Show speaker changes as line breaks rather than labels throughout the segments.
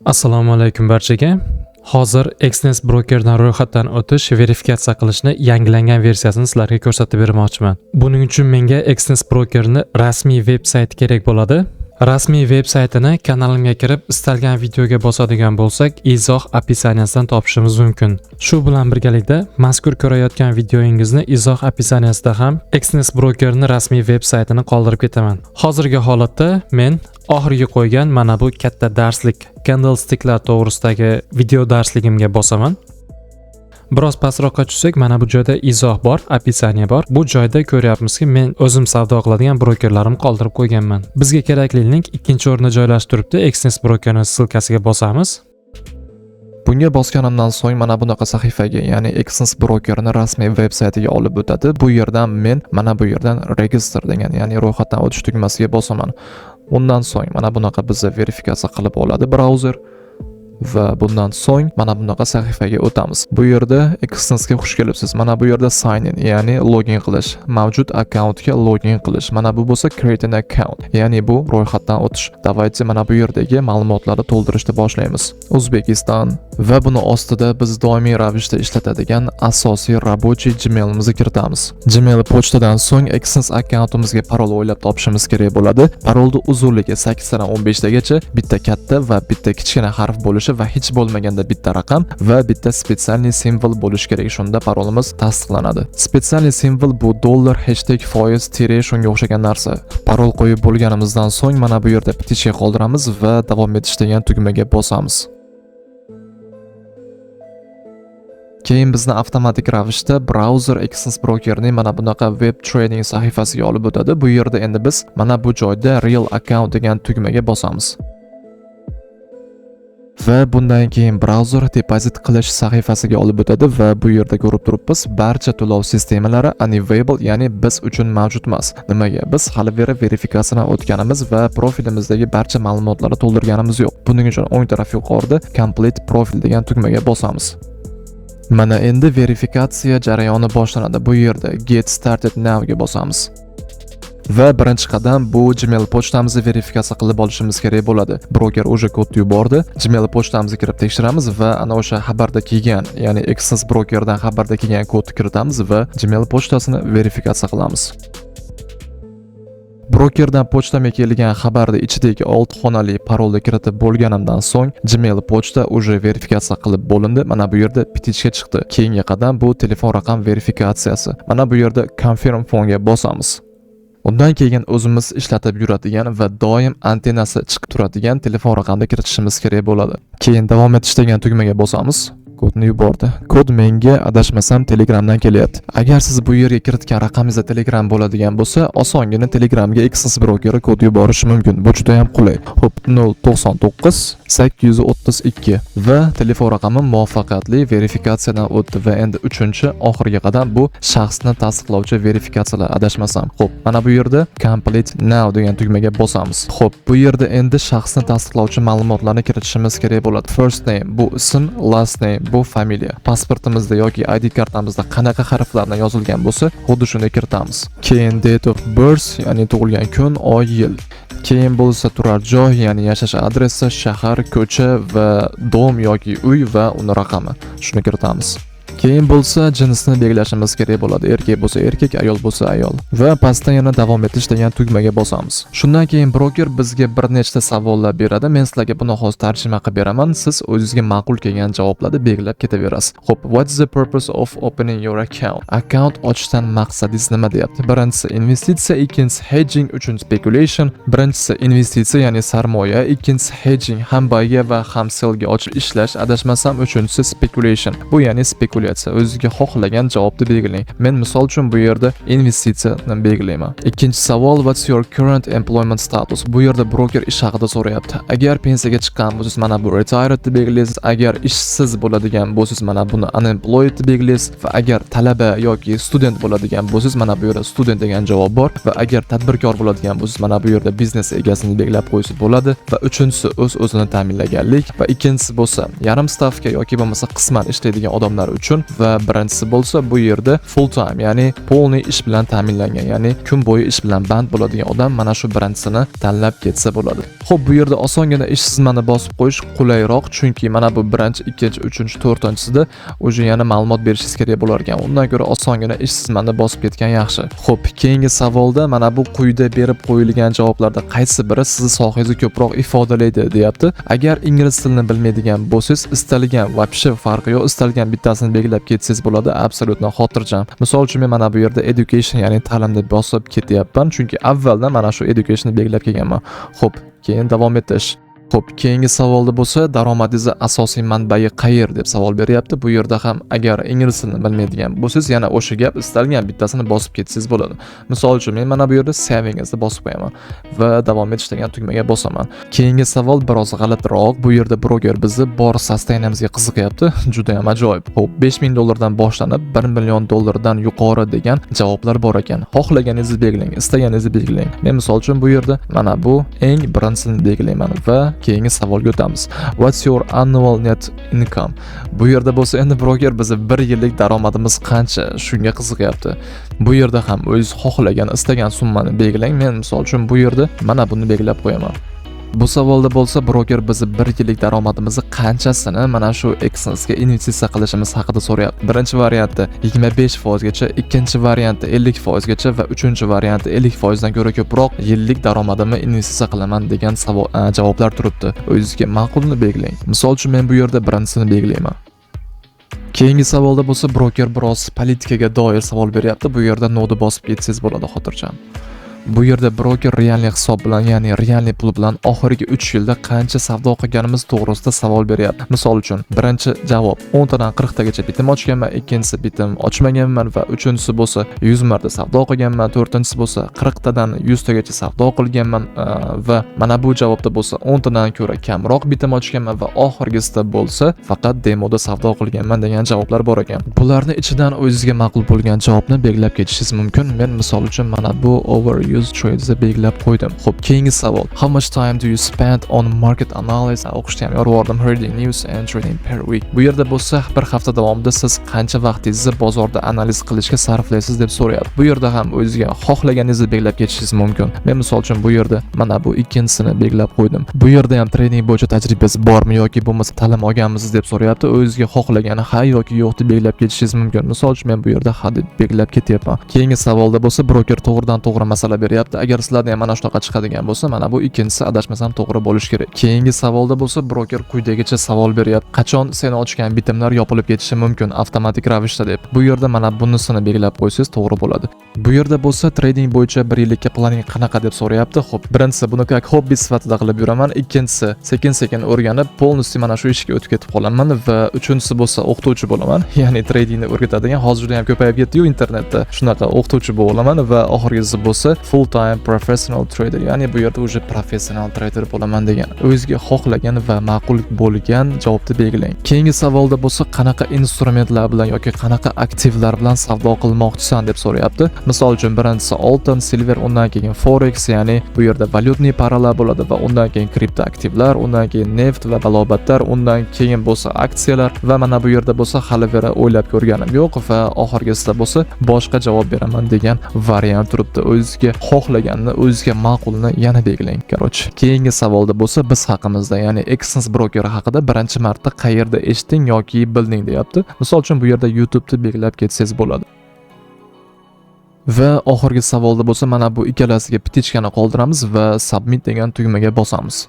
Assalomu alaykum barchaga. Hozir Exness Brokerdan ro'yxatdan o'tish, verifikatsiya qilishni yangilangan versiyasini sizlarga ko'rsatib bermoqchiman. Buning uchun menga Exness Brokerni rasmiy veb-sayti kerak bo'ladi. Rasmiy veb-saytini kanalimga kirib, istalgan videoga bosadigan bo'lsak, izoh opisaniyasidan topishimiz mumkin. Shu bilan birgalikda mazkur ko'rayotgan videoingizni izoh opisaniyasida ham Exness Brokerni rasmiy veb-saytini qoldirib ketaman. Hozirgi holatda men oxirgi qo'ygan mana bu katta darslik candlesticklar to'g'risidagi video darsligimga bosaman. Biroz pastroqqa tushsak, mana bu joyda izoh bor, opisaniya bor. Bu joyda ko'ryapmizki, men o'zim savdo qiladigan brokerlarimni qoldirib qo'yganman. Bizga kerakli link ikkinchi o'rinda joylashtiribdi. Exness Brokerning ssilkasiga bosamiz.
Bunga bosganimdan so'ng mana bunaqa sahifaga, ya'ni Exness Brokerning rasmiy veb-saytiga olib o'tadi. Bu yerdan men mana bu yerdan register degan, ya'ni ro'yxatdan o'tish tugmasiga bosaman. Undan so'ng mana bunaqa bizni verifikatsiya qilib oladi brauzer va bundan so'ng mana bunaqa sahifaga o'tamiz. Bu yerda Exnessga xush kelibsiz. Mana bu yerda sign in, ya'ni login qilish, mavjud akkauntga login qilish. Mana bu bo'lsa create an account, ya'ni bu ro'yxatdan o'tish. Davaychi mana bu yerdagi ma'lumotlarni to'ldirishni boshlaymiz. O'zbekiston va buni ostida biz doimiy ravishda ishlatadigan asosiy rabochiy Gmail'imizni kiritamiz. Gmail pochtadan so'ng Exness akkauntimizga parol o'ylab topishimiz kerak bo'ladi. Parolning uzunligi 8 dan 15 tagacha, bitta katta va bitta kichkina harf bo'lishi va hech bo'lmaganda bitta raqam va bitta spetsialniy simvol bo'lishi kerak. Shunda parolimiz tasdiqlanadi. Spetsialniy simvol bu dollar, hashtag, foiz, tire shunga o'xshagan narsa. Parol qo'yib bo'lganimizdan so'ng mana bu yerda bitishga qoldiramiz va davom etish degan tugmaga bosamiz. Keyin bizni avtomatik ravishda brauzer Exness Brokerning mana bunaqa web trading sahifasiga olib o'tadi. Bu yerda endi biz mana bu joyda real account degan tugmaga bosamiz. Va bundan keyin brauzer depozit qilish sahifasiga olib o'tadi va bu yerda ko'rib turibmiz, barcha to'lov sistemalari unavailable, ya'ni biz uchun mavjud emas. Nimaga? Biz hali verifikatsiyadan o'tganimiz va profilimizdagi barcha ma'lumotlarni to'ldirganimiz yo'q. Buning uchun o'ng taraf yuqorida complete profile degan tugmaga bosamiz. Mana endi verifikatsiya jarayoni boshlanadi. Bu yerda get started now ga bosamiz. Va birinchi qadam bu Gmail pochtamizni verifikatsiya qilib olishimiz kerak bo'ladi. Broker o'sha kodni yubordi. Gmail pochtamizga kirib tekshiramiz va ana o'sha xabarda kelgan, ya'ni Exness Brokerdan xabarda kelgan kodni kiritamiz va Gmail pochtasini verifikatsiya qilamiz. Brokerdan pochtamga kelgan xabarda ichidagi 6 xonali parolni kiritib bo'lganimdan so'ng Gmail pochta o'sha verifikatsiya qilib bo'lindi. Mana bu yerda bitishga chiqdi. Keyingi qadam bu telefon raqam verifikatsiyasi. Mana bu yerda confirm phone'ga bosamiz. Undan keyin o'zimiz ishlatib yuradigan va doim antennasi chiqib turadigan telefon raqamini kiritishimiz kerak bo'ladi. Keyin davom etish degan tugmaga bosamiz. Kodni yubordi. Kod menga adashmasam Telegramdan kelyapti. Agar siz bu yerga kiritgan raqamingizda Telegram bo'ladigan bo'lsa, osongina Telegramga Exness Broker kod yuborish mumkin. Bu juda ham qulay. Xo'p, 099 832 va telefon raqami muvaffaqiyatli verifikatsiyadan o'tdi va endi 3-oxirgi qadam bu shaxsni tasdiqlovchi verifikatsiyalar, adashmasam. Xo'p, mana bu yerda complete now degan tugmaga bosamiz. Xo'p, bu yerda endi shaxsni tasdiqlovchi ma'lumotlarni kiritishimiz kerak bo'ladi. First name bu ism, last name bu familiya. Pasportimizda yoki ID kartamizda qanaqa harflardan yozilgan bo'lsa, xuddi shuni kiritamiz. Keyin date of birth, ya'ni tug'ilgan kun, oy, yil. Keyin bo'lsa turar joy, ya'ni yashash adresi, shahar, ko'cha va dom yoki uy va uni raqami. Shuni kiritamiz. Keyin bo'lsa jinsni belgilashimiz kerak bo'ladi. Erkak bo'lsa erkak, ayol bo'lsa ayol. Va pastdan yana davom etish degan tugmaga bosamiz. Shundan keyin broker bizga bir nechta savollar beradi. Men sizlarga buni hozir tarjima qilib beraman. Siz o'zingizga ma'qul kelgan javoblarni belgilab ketaverasiz. Xo'p, what is the purpose of opening your account? Account ochishdan maqsadingiz nima deyapti? Birinchisi investitsiya, ikkinchisi hedging, uchinchi speculation. Birinchisi investitsiya, ya'ni sarmoya, ikkinchisi hedging, ham buyga va ham sellga ochib ishlash, adashmasam uchinchisi speculation. Bu ya'ni spekulatsiya. O'zingizga xohlagan javobni belgilang. Men misol uchun bu yerda investitsiyani belgilayman. Ikkinchi savol, what's your current employment status? Bu yerda broker ish haqida so'rayapti. Agar pensiyaga chiqqan bo'lsangiz, mana bu retired deb belgilaysiz. Agar ishsiz bo'ladigan bo'lsangiz, mana buni unemployed deb belgilaysiz. Va agar talaba yoki student bo'ladigan bo'lsangiz, mana bu yerda student degan javob bor. Va agar tadbirkor bo'ladigan bo'lsangiz, mana bu yerda biznes egasini belgilab qo'ysangiz bo'ladi. Va uchinchisi o'z-o'zini ta'minlaganlik va ikkinchisi bo'lsa yarim stavka yoki bo'lmasa qisman ishlaydigan odamlar uchun uchun va birinchisi bo'lsa bu yerda full time, ya'ni polniy ish bilan ta'minlangan, ya'ni kun bo'yi ish bilan band bo'ladigan odam mana shu birinchisini tanlab ketsa bo'ladi. Xo'p, bu yerda osongina ish tizimini bosib qo'yish qulayroq, chunki mana bu birinchi, ikkinchi, uchinchi, to'rtinchisida o'zi yana ma'lumot berishingiz kerak bo'lar ekan. Undan ko'ra osongina ish tizimini bosib ketgan yaxshi. Xo'p, keyingi savolda mana bu quyida berib qo'yilgan javoblarda qaysi biri sizni sohangizni ko'proq ifodalaydi deyapti. Agar ingliz tilini bilmaydigan bo'lsangiz, istalgan вообще farqi yo'q, istalgan bittasini belgilab ketsangiz bo'ladi, absolutno xotirjam. Misol uchun men mana bu yerda education, ya'ni ta'lim deb bosib ketyapman, chunki avvaldan mana shu educationni belgilab kelganman. Xo'p, keyin davom etish. Xo'p, keyingi savolda bo'lsa, daromadingizni asosiy manbai qayer deb savol beryapti. Bu yerda ham agar ingliz tilini bilmaydigan bo'lsangiz, yana o'sha gap istalgan bittasini bosib ketsangiz bo'ladi. Misol uchun men mana bu yerda savingizni bosib qo'yaman va davom etish degan tugmaga bosaman. Keyingi savol biroz g'alatiroq. Bu yerda broker bizni bor sustainamizga qiziqyapti. Juda ham ajoyib. Xo'p, 5000 dollardan boshlanib 1 million dollardan yuqori degan javoblar bor ekan. Xohlaganingizni belgilang, istaganingizni belgilang. Men misol uchun bu yerda mana bu eng birinchisini belgilayman va keyingi savolga o'tamiz. What's your annual net income? Bu yerda bo'lsa endi broker bizni 1 yillik daromadimiz qancha, shunga qiziqyapti. Bu yerda ham o'zingiz xohlagan, istagan summani belgilang. Men misol uchun bu yerda mana buni belgilab qo'yaman. Bu savolda bo'lsa broker bizni 1 yillik daromadimizni qanchasini mana shu Exness'ga investitsiya qilishimiz haqida so'rayapti. Birinchi variantda 25% gacha, ikkinchi variantda 50% gacha va uchinchi variantda 50% dan ko'ra ko'proq yillik daromadimni investitsiya qilaman degan javoblar turibdi. O'zingizga ma'qulni belgilang. Misol uchun men bu yerda birinchisini belgilayman. Keyingi savolda bo'lsa broker biroz politikaga doir savol beryapti. Bu yerda nodni bosib ketsangiz bo'ladi xotirjam. Bu yerda broker realniy hisob bilan, ya'ni realniy pul bilan oxirgi 3 yilda qancha savdo qilganimiz to'g'risida savol beryapti. Misol uchun, birinchi javob 10 tadan 40 tagacha bitim ochganman, ikkinchisi bitim ochmaganman va uchinchisi bo'lsa 100 marta savdo qilganman, to'rtinchisi bo'lsa 40 tadan 100 tagacha savdo qilganman va mana bu javobda bo'lsa 10 tadan ko'ra kamroq bitim ochganman va oxirgisida bo'lsa faqat demoda savdo qilganman degan javoblar bor ekan. Bularning ichidan o'zingizga ma'qul bo'lgan javobni belgilab ketishingiz mumkin. Men misol uchun mana bu overuse trades'ni belgilab qo'ydim. Xo'p, keyingi savol. How much time do you spend on market analysis? O'qishda ham yorvordim, reading news and trading per week. Bu yerda bo'lsa bir hafta davomida siz qancha vaqtingizni bozorda analiz qilishga sarflaysiz deb so'rayapti. Bu yerda ham o'zingizga xohlaganingizni belgilab ketishingiz mumkin. Men misol uchun bu yerda mana bu ikkinchisini belgilab qo'ydim. Bu yerda ham trading bo'yicha tajribasi bormi yoki bo'lmasa ta'lim olganmisiz deb so'rayapti. O'zingizga xohlagani ha yoki yo'q deb belgilab ketishingiz mumkin. Misol uchun men bu yerda ha deb belgilab ketyapman. Keyingi savolda bo'lsa broker to'g'ridan to'g'ri masala beryapti. Agar sizlarda ham mana shunaqa chiqadigan bo'lsa, mana bu ikkinchisi adashmasam to'g'ri bo'lishi kerak. Keyingi savolda bo'lsa broker quyidagicha savol beryapti. Qachon sen ochgan bitimlar yopilib ketishi mumkin avtomatik ravishda deb. Bu yerda mana bunisini belgilab qo'ysangiz to'g'ri bo'ladi. Bu yerda bo'lsa trading bo'yicha 1 yillikka planing qanaqa deb so'rayapti. Xo'p, birinchisi buni как hobbi sifatida qilib yuraman, ikkinchisi sekin-sekin o'rganib, polностью mana shu ishga o'tib ketib qolaman va uchinchisi bo'lsa o'qituvchi bo'laman. Ya'ni tradingni o'rgatadigan hozirda ham ko'payib ketdi-yu internetda. Shunaqa o'qituvchi bo'laman va oxirgisi bo'lsa full time professional trader, ya'ni bu yerda o'zi professional trader bo'laman degan. O'zingizga xohlagan va ma'qul bo'lgan javobni belgilang. Keyingi savolda bo'lsa qanaqa instrumentlar bilan yoki qanaqa aktivlar bilan savdo qilmoqchisan deb so'rayapti. Misol uchun birinchisi oltin, silver, undan keyin forex, ya'ni bu yerda valyutniy paralar bo'ladi va undan keyin kripto aktivlar, undan keyin neft va balobatlar, undan keyin bo'lsa aksiyalar va mana bu yerda bo'lsa hali vera o'ylab ko'rganim yo'q va oxirgisida bo'lsa boshqa javob beraman degan variant turibdi. O'zingizga xohlaganni, o'zingizga ma'qulni yana belgilang. Короче, keyingi savolda bo'lsa biz haqimizda, ya'ni Exness broker haqida birinchi marta qayerda eshitding yoki bilding deyapti. Misol uchun bu yerda YouTube'da belgilab ketsangiz bo'ladi. Va oxirgi savolda bo'lsa mana bu ikkalasiga pitichkani qoldiramiz va submit degan tugmaga bosamiz.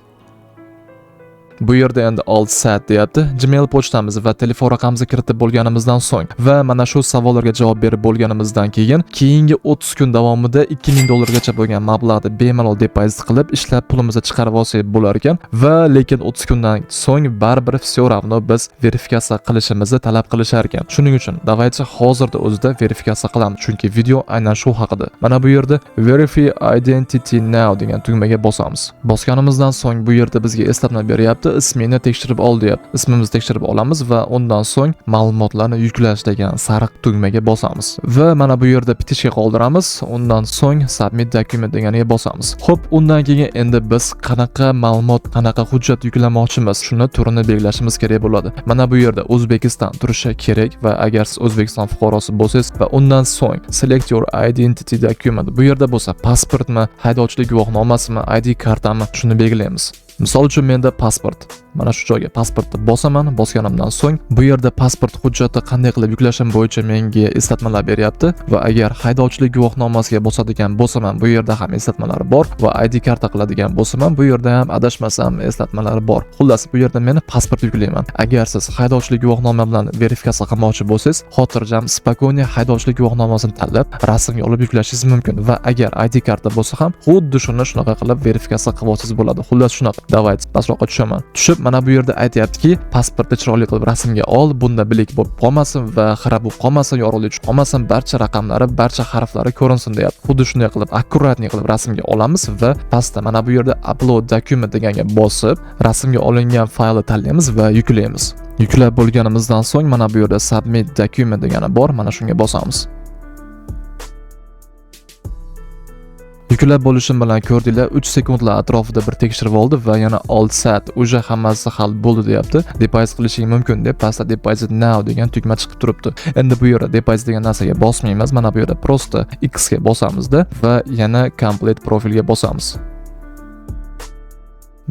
Bu yerda endi alt set deyapti. Gmail pochtamiz va telefon raqamimizni kiritib bo'lganimizdan so'ng va mana shu savollarga javob berib bo'lganimizdan keyin keyingi 30 kun davomida 2000 dollargacha bo'lgan mablag'ni bemalol depozit qilib ishlab pulimizni chiqarib olsak bo'lar ekan va lekin 30 kundan so'ng baribir все равно biz verifikatsiya qilishimizni talab qilishar ekan. Shuning uchun davaychi hozirda o'zida verifikatsiya qilamiz, chunki video aynan shu haqida. Mana bu yerda verify identity now degan tugmaga bosamiz. Bosganimizdan so'ng bu yerda bizga eslatma beryapti. deyapti, ismingni tekshirib ol deyapti. Ismimizni tekshirib olamiz va undan so'ng ma'lumotlarni yuklash degan sariq tugmaga bosamiz. Va mana bu yerda bitishga qoldiramiz. Undan so'ng submit document deganiga bosamiz. Xo'p, undan keyin endi biz qanaqa ma'lumot, qanaqa hujjat yuklamoqchimiz, shuni turini belgilashimiz kerak bo'ladi. Mana bu yerda O'zbekiston turishi kerak va agar siz O'zbekiston fuqarosi bo'lsangiz va undan so'ng select your identity document bu yerda bo'lsa pasportmi, haydovchilik guvohnomasimi, ID kartami shuni belgilaymiz. Misol uchun menda pasport. Mana shu joyga pasportni bosaman. Bosganimdan so'ng bu yerda pasport hujjati qanday qilib yuklashim bo'yicha menga eslatmalar beryapti va agar haydovchilik guvohnomasiga bosadigan bo'lsam, bu yerda ham eslatmalar bor va ID karta qiladigan bo'lsam, bu yerda ham adashmasam eslatmalar bor. Xullas, bu yerda men pasport yuklayman. Agar siz haydovchilik guvohnoma bilan verifikatsiya qilmoqchi bo'lsangiz, xotirjam spokoniy haydovchilik guvohnomasini tanlab rasmga olib yuklashingiz mumkin va agar ID karta bo'lsa ham xuddi shunaqa qilib verifikatsiya qilib olsangiz bo'ladi. Xullas shunaqa. Davayt, pastroqqa tushaman. Tushib mana bu yerda aytayaptiki, pasportni chiroyli qilib rasmga ol, bunda bilik bo'lib qolmasin va xira bo'lib qolmasin, yorug'lik tushib qolmasin, barcha raqamlari, barcha harflari ko'rinsin deyapti. Xuddi shunday qilib akkuratni qilib rasmga olamiz va pastda mana bu yerda upload document deganga bosib, rasmga olingan faylni tanlaymiz va yuklaymiz. Yuklab bo'lganimizdan so'ng mana bu yerda submit document degani bor, mana shunga bosamiz. Yuklab bo'lishim bilan ko'rdinglar, 3 sekundlar atrofida bir tekshirib oldi va yana all set, uje hammasi hal bo'ldi deyapti. Deposit qilishing mumkin deb pastda deposit now degan tugma chiqib turibdi. Endi bu yerda deposit degan narsaga bosmaymiz. Mana bu yerda prosta X ga bosamizda va yana complete profilga bosamiz.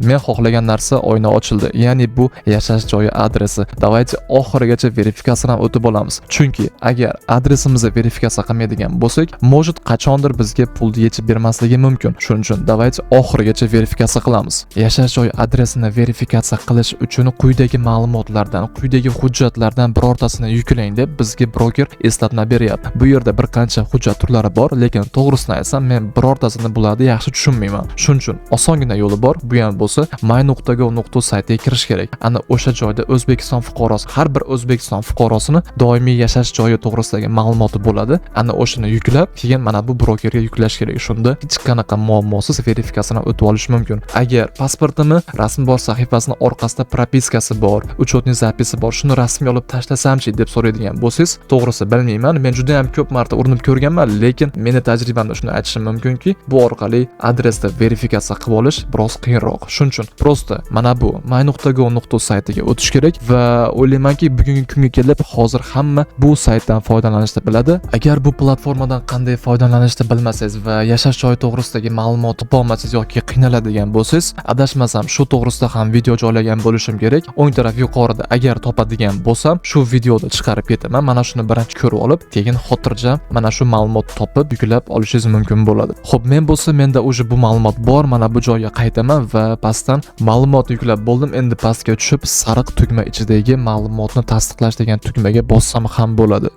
Men xohlagan narsa oyna ochildi. Ya'ni bu yashash joyi adresi. Davaychi oxirigacha verifikatsiyadan o'tib olamiz. Chunki agar adresimizni verifikatsiya qilmaydigan bo'lsak, может qachondir bizga pulni yechib bermasligi mumkin. Shuning uchun davaychi oxirigacha verifikatsiya qilamiz. Yashash joyi adresini verifikatsiya qilish uchun quyidagi ma'lumotlardan, quyidagi hujjatlardan birortasini yuklang deb bizga broker eslatma beryapti. Bu yerda bir qancha hujjat turlari bor, lekin to'g'risini aytsam, men birortasini bularni yaxshi tushunmayman. Shuning uchun osongina yo'li bor. Bu ham bo'lsa my.gov.uz saytiga kirish kerak. Ana o'sha joyda O'zbekiston fuqarosi, har bir O'zbekiston fuqarosini doimiy yashash joyi to'g'risidagi ma'lumoti bo'ladi. Ana o'shani yuklab, keyin mana bu brokerga yuklash kerak. Shunda hech qanaqa muammosiz verifikatsiyadan o'tib olish mumkin. Agar pasportimi rasm bor sahifasining orqasida propiskasi bor, uchotni zapisi bor, shuni rasmga olib tashlasamchi deb so'raydigan bo'lsangiz, to'g'risi bilmayman. Men juda ham ko'p marta urinib ko'rganman, lekin meni tajribamda shuni aytishim mumkinki, bu orqali adresda verifikatsiya qilib olish biroz qiyinroq. Shuning uchun prosta mana bu my.gov.uz saytiga o'tish kerak va o'ylaymanki bugungi kunga kelib hozir hamma bu saytdan foydalanishni biladi. Agar bu platformadan qanday foydalanishni bilmasangiz va yashash joyi to'g'risidagi ma'lumot topolmasangiz yoki qiynaladigan bo'lsangiz, adashmasam shu to'g'risida ham video joylagan bo'lishim kerak. O'ng taraf yuqorida agar topadigan bo'lsam, shu videoni chiqarib ketaman. Mana shuni birinchi ko'rib olib, keyin xotirjam mana shu ma'lumotni topib yuklab olishingiz mumkin bo'ladi. Xo'p, men bo'lsa menda o'sha bu ma'lumot bor. Mana bu joyga qaytaman va pastdan ma'lumot yuklab bo'ldim. Endi pastga tushib sariq tugma ichidagi ma'lumotni tasdiqlash degan tugmaga bossam ham bo'ladi.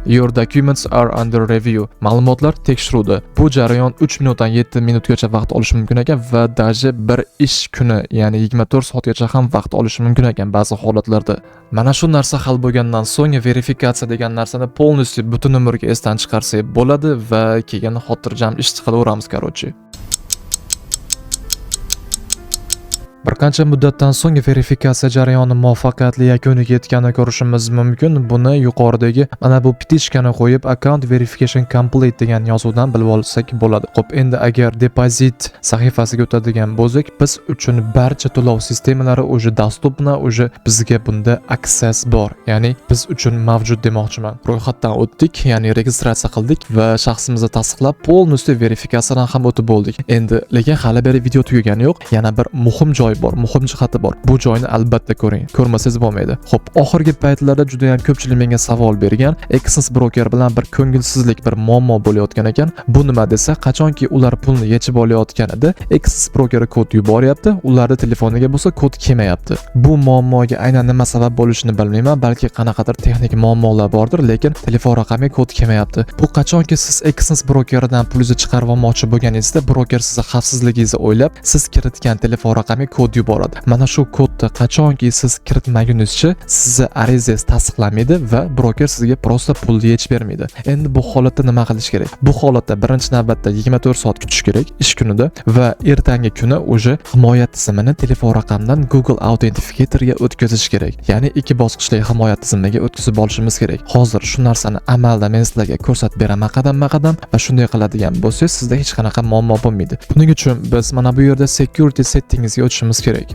Your documents are under review. Ma'lumotlar tekshiruvda. Bu jarayon 3 minutdan 7 minutgacha vaqt olishi mumkin ekan va daji bir ish kuni, ya'ni 24 soatgacha ham vaqt olishi mumkin ekan ba'zi holatlarda. Mana shu narsa hal bo'lgandan so'ng verifikatsiya degan narsani полностью butun umrga esdan chiqarsak bo'ladi va keyin xotirjam ish qilaveramiz, короче. Bir qancha muddatdan so'ng verifikatsiya jarayoni muvaffaqiyatli yakuniga yetganini ko'rishimiz mumkin. Buni yuqoridagi mana bu petishkani qo'yib account verification complete degan yozuvdan bilib olsak bo'ladi. Xo'p, endi agar deposit sahifasiga o'tadigan bo'lsak, biz uchun barcha to'lov sistemalari o'zi dostupna, o'zi bizga bunda access bor. Ya'ni biz uchun mavjud demoqchiman. Ro'yxatdan o'tdik, ya'ni registratsiya qildik va shaxsimizni tasdiqlab, полностью verifikatsiyadan ham o'tib bo'ldik. Endi lekin hali beri video tugagani yo'q. Yana bir muhim joy bor, muhim jihati bor. Bu joyni albatta ko'ring. Ko'rmasangiz bo'lmaydi. Xo'p, oxirgi paytlarda juda ham ko'pchilik menga savol bergan, Exness broker bilan bir ko'ngilsizlik, bir muammo bo'layotgan ekan. Bu nima desa, qachonki ular pulni yechib olayotganida Exness broker kod yuboryapti, ularning telefoniga bo'lsa kod kelmayapti. Bu muammoga aynan nima sabab bo'lishini bilmayman, balki qanaqadir texnik muammolar bordir, lekin telefon raqamiga kod kelmayapti. Bu qachonki siz Exness brokeridan pulingizni chiqarib olmoqchi bo'lganingizda, broker sizni xavfsizligingizni o'ylab, siz kiritgan telefon raqamiga kod yuboradi. Mana shu kodni qachonki siz kiritmagunizcha sizni arizangiz tasdiqlanmaydi va broker sizga prosta pulni yechib bermaydi. Endi bu holatda nima qilish kerak? Bu holatda birinchi navbatda 24 soat kutish kerak ish kunida va ertangi kuni o'sha himoya tizimini telefon raqamdan Google Authenticator'ga o'tkazish kerak. Ya'ni ikki bosqichli himoya tizimiga o'tkazib olishimiz kerak. Hozir shu narsani amalda men sizlarga ko'rsatib beraman qadam-qadam va shunday qiladigan bo'lsangiz sizda hech qanaqa muammo bo'lmaydi. Buning uchun biz mana bu yerda security settingsga o'tishimiz kerak.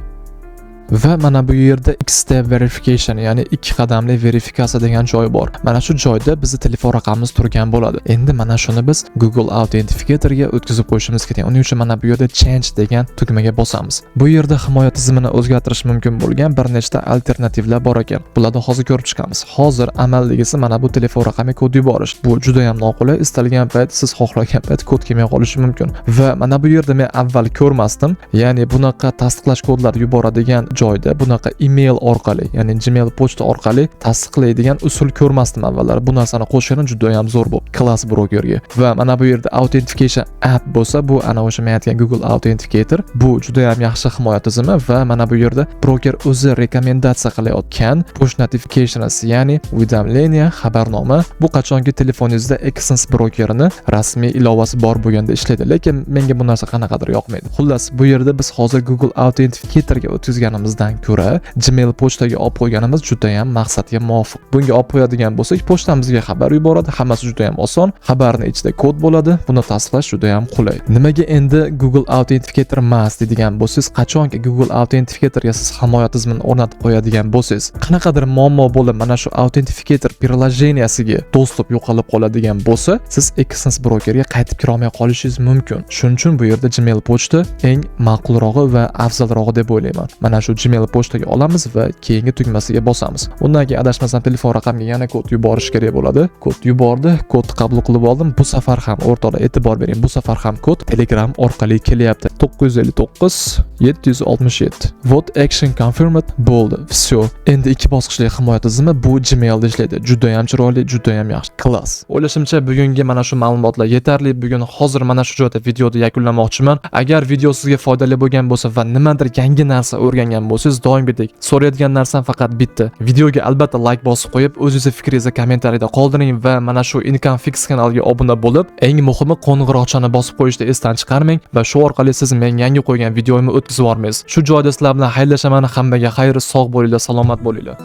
Va mana bu yerda X-step verification, ya'ni ikki qadamli verifikatsiya degan joy bor. Mana shu joyda bizning telefon raqamimiz turgan bo'ladi. Endi mana shuni biz Google Authenticator'ga o'tkazib qo'yishimiz kerak. Uning uchun mana bu yerda change degan tugmaga bosamiz. Bu yerda himoya tizimini o'zgartirish mumkin bo'lgan bir nechta alternativlar bor ekan. Bularni hozir ko'rib chiqamiz. Hozir amaldagisi mana bu telefon raqamiga kod yuborish. Bu juda ham noqulay. Istalgan payt siz xohlagan payt kod kelmay qolishi mumkin. Va mana bu yerda men avval ko'rmasdim. Ya'ni bunaqa tasdiqlash kodlari yuboradigan joyda bunaqa email orqali, ya'ni Gmail pochta orqali tasdiqlaydigan usul ko'rmasdim avvallari. Bu narsani qo'shgani juda ham zo'r bo'ldi Class Brokerga. Va mana bu yerda Authentication app bo'lsa, bu ana o'sha men aytgan Google Authenticator. Bu juda ham yaxshi himoya tizimi va mana bu yerda broker o'zi rekomendatsiya qilayotgan push notifications, ya'ni уведомление, xabarnoma. Bu qachonki telefoningizda Exness Broker'ni rasmiy ilovasi bor bo'lganda ishlaydi, lekin menga bu narsa qanaqadir yoqmaydi. Xullas, bu yerda biz hozir Google Authenticator'ga o'tkazganimizdan ko'ra Gmail pochtaga olib qo'yganimiz juda ham maqsadga muvofiq. Bunga olib qo'yadigan bo'lsak, pochtamizga xabar yuboradi, hammasi juda ham oson. Xabarning ichida kod bo'ladi, buni tasdiqlash juda ham qulay. Nimaga endi Google Authenticator emas deydigan bo'lsangiz, qachonki Google Authenticator'ga siz himoya tizimini o'rnatib qo'yadigan bo'lsangiz, qanaqadir muammo bo'lib, mana shu Authenticator приложениесiga dostуп yo'qolib qoladigan bo'lsa, siz Exness Broker'ga qaytib kira olmay qolishingiz mumkin. Shuning uchun bu yerda Gmail pochta eng ma'qulrog'i va afzalrog'i deb o'ylayman. Mana shu Gmail pochtaga olamiz va keyingi tugmasiga bosamiz. Undan keyin adashmasam telefon raqamga yana kod yuborish kerak bo'ladi. Kod yubordi, kodni qabul qilib oldim. Bu safar ham o'rtoqlar e'tibor bering, bu safar ham kod Telegram orqali kelyapti. 959 767. What action confirmed bo'ldi. Всё. Endi ikki bosqichli himoya tizimi bu Gmailda ishlaydi. Juda ham chiroyli, juda ham yaxshi. Klass. O'ylashimcha bugungi mana shu ma'lumotlar yetarli. Bugun hozir mana shu joyda videoni yakunlamoqchiman. Agar video sizga foydali bo'lgan bo'lsa va nimadir yangi narsa o'rgangan bo'lsangiz, doimgidek so'raydigan narsam faqat bitta. Videoga albatta like bosib qo'yib, o'zingiz fikringizni kommentariyada qoldiring va mana shu Income Fix kanaliga obuna bo'lib, eng muhimi qo'ng'iroqchani bosib qo'yishni esdan chiqarmang va shu orqali siz men yangi qo'ygan videoimni o'tkazib olmaysiz. Shu joyda sizlar bilan xayrlashaman. Hammaga xayr, sog' bo'linglar, salomat bo'linglar.